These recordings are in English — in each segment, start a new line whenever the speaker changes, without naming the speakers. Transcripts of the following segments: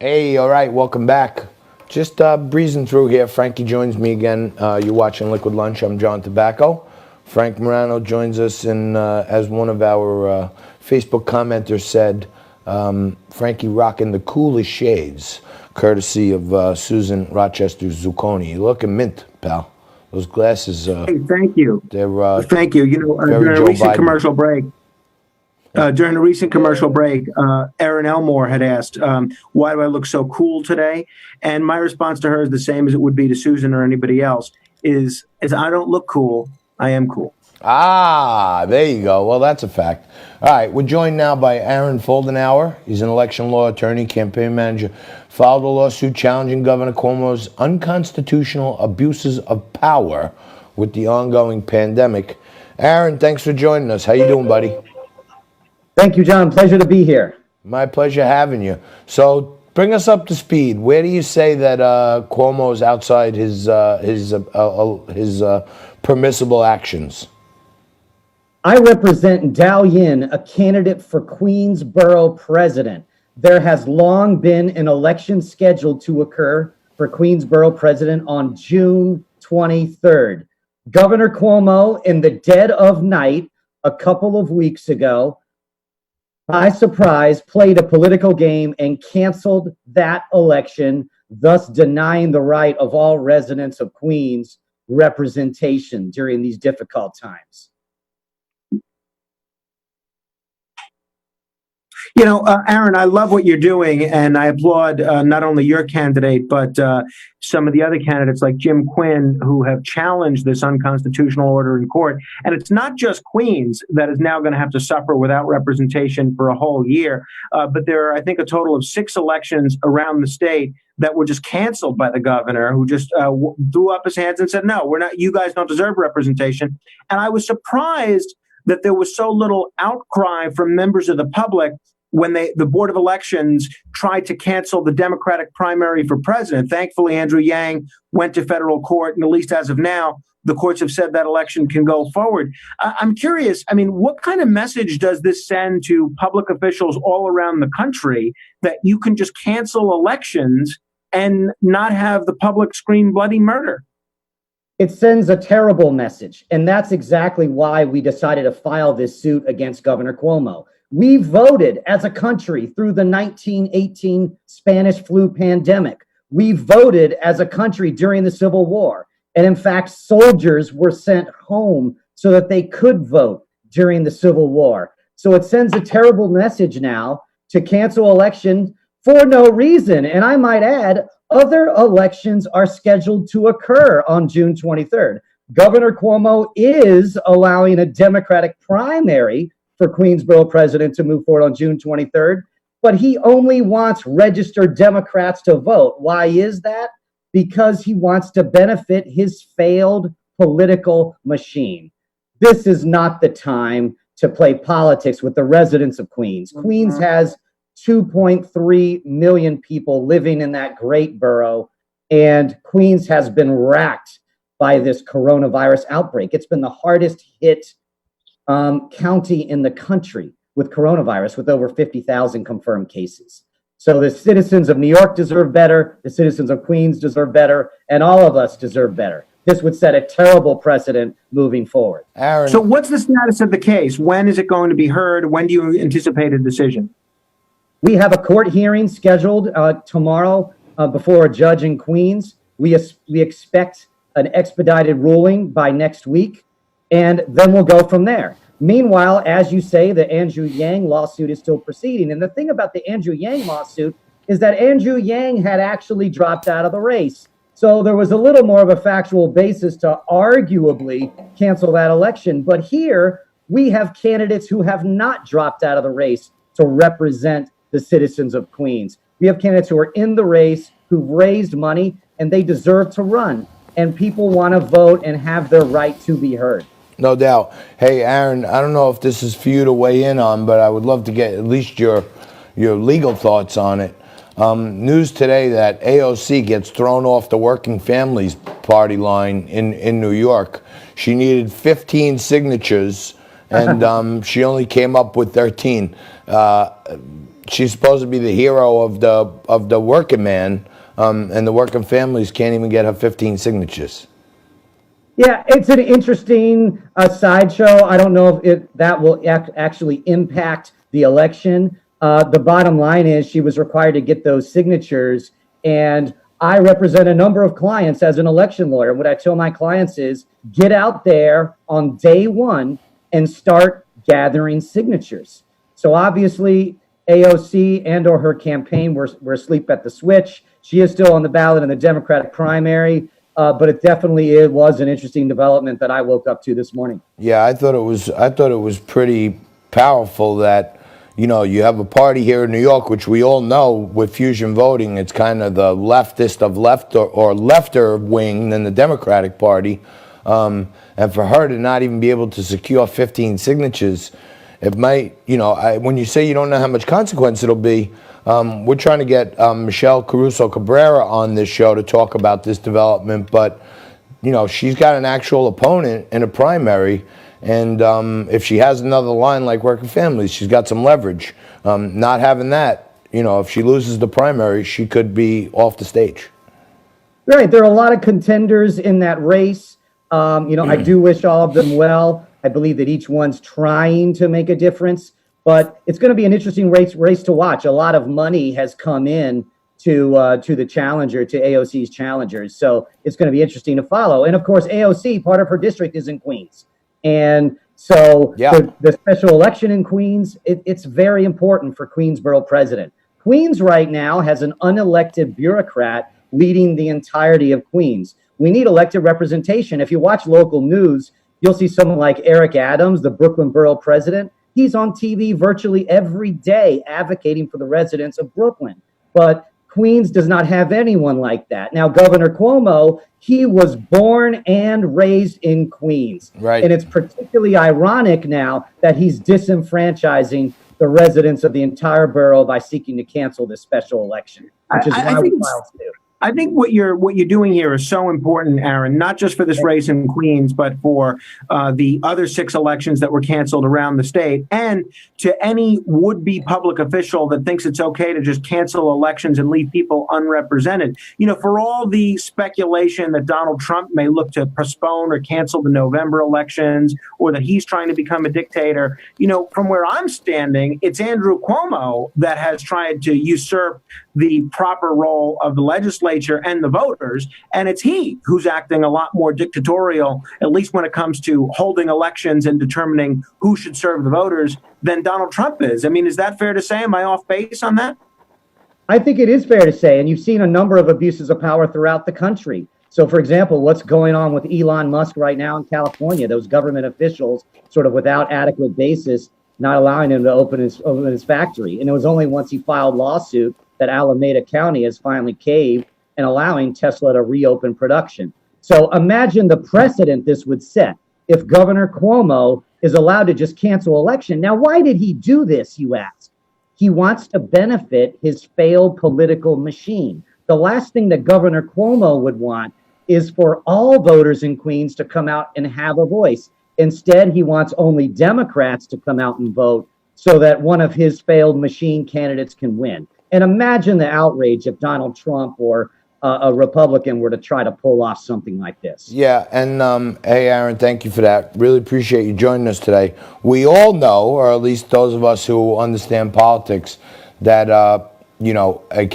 Hey, all right, welcome back. Just breezing through here. Frankie joins me again. You're watching Liquid Lunch. I'm John Tobacco. Frank Morano joins us, and as one of our Facebook commenters said, Frankie rocking the coolest shades, courtesy of Susan Rochester Zucconi. You're looking mint, pal. Those glasses,
Hey, thank you.
they're
Thank you.
very
During a
Joe
recent
Biden.
commercial break, Erin Elmore had asked, why do I look so cool today? And my response to her is the same as it would be to Susan or anybody else, is I don't look cool, I am cool.
Ah, there you go. Well, that's a fact. All right, we're joined now by Aaron Foldenauer. He's an election law attorney, campaign manager, filed a lawsuit challenging Governor Cuomo's unconstitutional abuses of power with the ongoing pandemic. Aaron, thanks for joining us. How you doing, buddy?
Thank you, John. Pleasure to be here.
My pleasure having you. So bring us up to speed. Where do you say that Cuomo is outside his permissible actions?
I represent Dao Yin, a candidate for Queensborough president. There has long been an election scheduled to occur for Queensborough president on June 23rd. Governor Cuomo, in the dead of night, a couple of weeks ago, by surprise, played a political game and canceled that election, thus denying the right of all residents of Queens representation during these difficult times.
Aaron, I love what you're doing, and I applaud not only your candidate, but some of the other candidates like Jim Quinn, who have challenged this unconstitutional order in court. And it's not just Queens that is now going to have to suffer without representation for a whole year, but there are, I think, a total of 6 elections around the state that were just canceled by the governor, who just threw up his hands and said, no, we're not, you guys don't deserve representation. And I was surprised that there was so little outcry from members of the public when the Board of Elections tried to cancel the Democratic primary for president. Thankfully, Andrew Yang went to federal court, and at least as of now, the courts have said that election can go forward. I'm curious, what kind of message does this send to public officials all around the country that you can just cancel elections and not have the public scream bloody murder?
It sends a terrible message, and that's exactly why we decided to file this suit against Governor Cuomo. We voted as a country through the 1918 Spanish flu pandemic. We voted as a country during the Civil War. And in fact, soldiers were sent home so that they could vote during the Civil War. So it sends a terrible message now to cancel elections for no reason. And I might add, other elections are scheduled to occur on June 23rd. Governor Cuomo is allowing a Democratic primary for Queensborough president to move forward on June 23rd, but he only wants registered Democrats to vote. Why is that? Because he wants to benefit his failed political machine. This is not the time to play politics with the residents of Queens. Queens has 2.3 million people living in that great borough, and Queens has been racked by this coronavirus outbreak. It's been the hardest hit county in the country with coronavirus, with over 50,000 confirmed cases. So the citizens of New York deserve better, the citizens of Queens deserve better, and all of us deserve better. This would set a terrible precedent moving forward.
Aaron.
So what's the status of the case? When is it going to be heard? When do you anticipate a decision?
We have a court hearing scheduled tomorrow before a judge in Queens. We expect an expedited ruling by next week, and then we'll go from there. Meanwhile, as you say, the Andrew Yang lawsuit is still proceeding. And the thing about the Andrew Yang lawsuit is that Andrew Yang had actually dropped out of the race. So there was a little more of a factual basis to arguably cancel that election. But here we have candidates who have not dropped out of the race to represent the citizens of Queens. We have candidates who are in the race, who've raised money, and they deserve to run. And people want to vote and have their right to be heard.
No doubt. Hey, Aaron, I don't know if this is for you to weigh in on, but I would love to get at least your legal thoughts on it. News today that AOC gets thrown off the Working Families Party line in New York. She needed 15 signatures, and she only came up with 13. she's supposed to be the hero of the working man, and the working families can't even get her 15 signatures.
Yeah, it's an interesting sideshow. I don't know if that will actually impact the election. The bottom line is she was required to get those signatures, and I represent a number of clients as an election lawyer. What I tell my clients is get out there on day one and start gathering signatures. So obviously AOC and or her campaign were asleep at the switch. She is still on the ballot in the Democratic primary. But it definitely was an interesting development that I woke up to this morning.
Yeah, I thought it was pretty powerful that, you know, you have a party here in New York, which we all know with fusion voting, it's kind of the leftist of left or lefter wing than the Democratic Party. And for her to not even be able to secure 15 signatures, it might, you know, when you say you don't know how much consequence it'll be, we're trying to get Michelle Caruso Cabrera on this show to talk about this development, but you know, she's got an actual opponent in a primary, and if she has another line like working families, she's got some leverage. Not having that, you know, if she loses the primary, she could be off the stage.
Right, there are a lot of contenders in that race. You know, I do wish all of them well. I believe that each one's trying to make a difference. But it's going to be an interesting race to watch. A lot of money has come in to the challenger, to AOC's challengers. So it's going to be interesting to follow. And of course, AOC, part of her district is in Queens. And so the special election in Queens, it's very important for Queens borough president. Queens right now has an unelected bureaucrat leading the entirety of Queens. We need elected representation. If you watch local news, you'll see someone like Eric Adams, the Brooklyn borough president. He's on TV virtually every day advocating for the residents of Brooklyn. But Queens does not have anyone like that. Now, Governor Cuomo, he was born and raised in Queens.
Right.
And it's particularly ironic now that he's disenfranchising the residents of the entire borough by seeking to cancel this special election, which is why we filed suit.
I think what you're doing here is so important, Aaron, not just for this race in Queens, but for the other 6 elections that were canceled around the state, and to any would-be public official that thinks it's okay to just cancel elections and leave people unrepresented. You know, for all the speculation that Donald Trump may look to postpone or cancel the November elections, or that he's trying to become a dictator, you know, from where I'm standing, it's Andrew Cuomo that has tried to usurp the proper role of the legislature and the voters, and it's he who's acting a lot more dictatorial, at least when it comes to holding elections and determining who should serve the voters, than Donald Trump is. I mean, is that fair to say? Am I off base on that?
I think it is fair to say, and you've seen a number of abuses of power throughout the country. So, for example, what's going on with Elon Musk right now in California, those government officials sort of without adequate basis, not allowing him to open his factory. And it was only once he filed lawsuit that Alameda County has finally caved and allowing Tesla to reopen production. So imagine the precedent this would set if Governor Cuomo is allowed to just cancel election. Now, why did he do this, you ask? He wants to benefit his failed political machine. The last thing that Governor Cuomo would want is for all voters in Queens to come out and have a voice. Instead, he wants only Democrats to come out and vote so that one of his failed machine candidates can win. And imagine the outrage if Donald Trump or a Republican were to try to pull off something like this.
Yeah, and hey, Aaron, thank you for that. Really appreciate you joining us today. We all know, or at least those of us who understand politics, that you know, a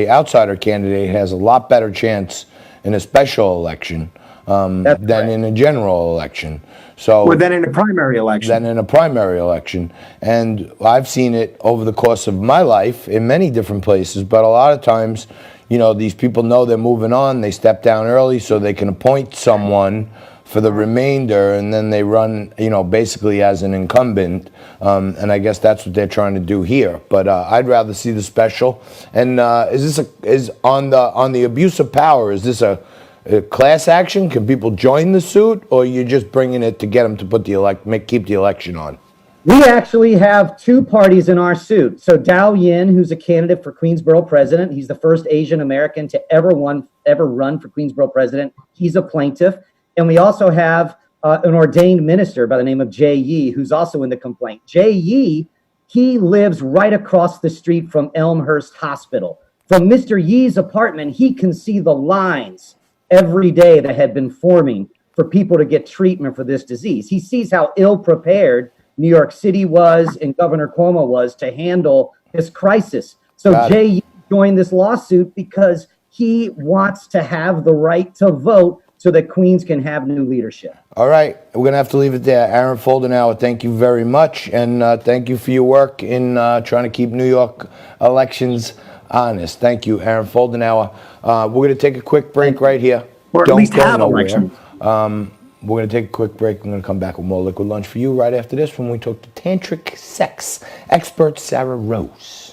outsider candidate has a lot better chance in a special election than in a general election. So,
or then in a primary election. And I've seen it over the course of my life in many different places, but a lot of times, you know, these people know they're moving on, they step down early so they can appoint someone for the remainder, and then they run, you know, basically as an incumbent, and I guess that's what they're trying to do here. But I'd rather see the special. And is on the abuse of power, is this a class action? Can people join the suit, or you're just bringing it to get them to put keep the election on?
We actually have 2 parties in our suit. So Dow Yin, who's a candidate for Queensboro president, he's the first Asian American to ever run for Queensboro president. He's a plaintiff. And we also have an ordained minister by the name of Jay Yee, who's also in the complaint. Jay Yee He lives right across the street from Elmhurst Hospital. From Mr. Yee's apartment, he can see the lines every day that had been forming for people to get treatment for this disease. He sees how ill prepared New York City was and Governor Cuomo was to handle this crisis. So Jay Yee joined this lawsuit because he wants to have the right to vote so that Queens can have new leadership.
All right, we're going to have to leave it there. Aaron Foldenauer, thank you very much, and thank you for your work in trying to keep New York elections honest. Thank you, Aaron Foldenauer. We're going to take a quick break right here.
Or at
Don't
least
go
have
nowhere.
elections.
We're going to take a quick break. We're going to come back with more Liquid Lunch for you right after this when we talk to tantric sex expert Sarah Rose.